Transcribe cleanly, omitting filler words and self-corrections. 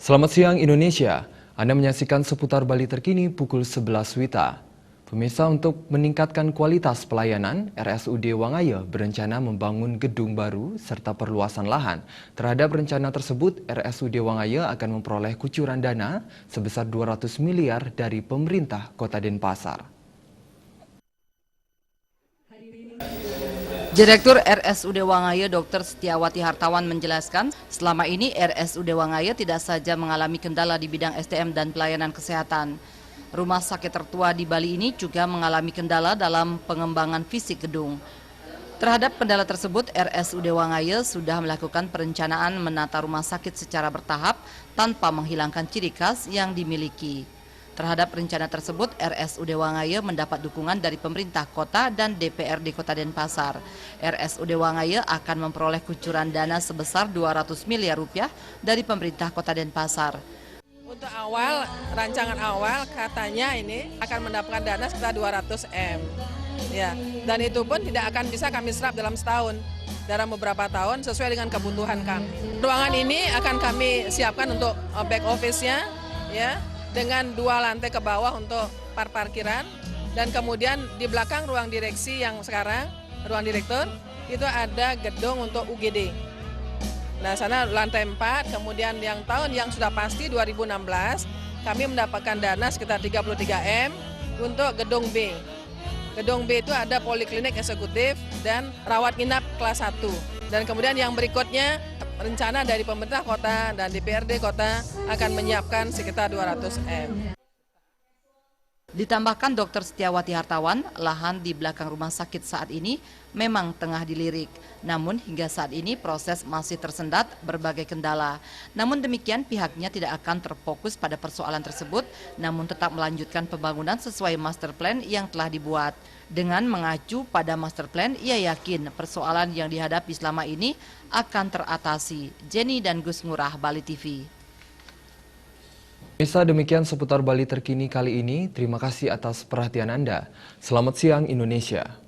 Selamat siang Indonesia, Anda menyaksikan seputar Bali terkini pukul 11 WITA. Pemirsa, untuk meningkatkan kualitas pelayanan, RSUD Wangaya berencana membangun gedung baru serta perluasan lahan. Terhadap rencana tersebut, RSUD Wangaya akan memperoleh kucuran dana sebesar 200 miliar dari pemerintah Kota Denpasar. Direktur RSUD Wangaya Dr. Setiawati Hartawan menjelaskan, selama ini RSUD Wangaya tidak saja mengalami kendala di bidang SDM dan pelayanan kesehatan. Rumah sakit tertua di Bali ini juga mengalami kendala dalam pengembangan fisik gedung. Terhadap kendala tersebut, RSUD Wangaya sudah melakukan perencanaan menata rumah sakit secara bertahap tanpa menghilangkan ciri khas yang dimiliki. Terhadap rencana tersebut, RSUD Wangaya mendapat dukungan dari pemerintah kota dan DPRD Kota Denpasar. RSUD Wangaya akan memperoleh kucuran dana sebesar 200 miliar rupiah dari pemerintah Kota Denpasar. Untuk rancangan awal katanya ini akan mendapatkan dana sekitar 200 M. Ya, dan itu pun tidak akan bisa kami serap dalam setahun. Dalam beberapa tahun sesuai dengan kebutuhan kami. Ruangan ini akan kami siapkan untuk back office-nya, ya, dengan 2 lantai ke bawah untuk parkiran, dan kemudian di belakang ruang direksi yang sekarang, ruang direktur, itu ada gedung untuk UGD. Nah, sana lantai 4, kemudian yang tahun yang sudah pasti 2016, kami mendapatkan dana sekitar 33 M untuk gedung B. Gedung B itu ada poliklinik eksekutif dan rawat inap kelas 1. Dan kemudian yang berikutnya, rencana dari pemerintah kota dan DPRD kota akan menyiapkan sekitar 200 M. Ditambahkan Dr. Setiawati Hartawan, lahan di belakang rumah sakit saat ini memang tengah dilirik. Namun hingga saat ini proses masih tersendat berbagai kendala. Namun demikian pihaknya tidak akan terfokus pada persoalan tersebut, namun tetap melanjutkan pembangunan sesuai master plan yang telah dibuat. Dengan mengacu pada master plan, ia yakin persoalan yang dihadapi selama ini akan teratasi. Jenny dan Gus Ngurah, Bali TV. Pemirsa, demikian seputar Bali terkini kali ini. Terima kasih atas perhatian Anda. Selamat siang Indonesia.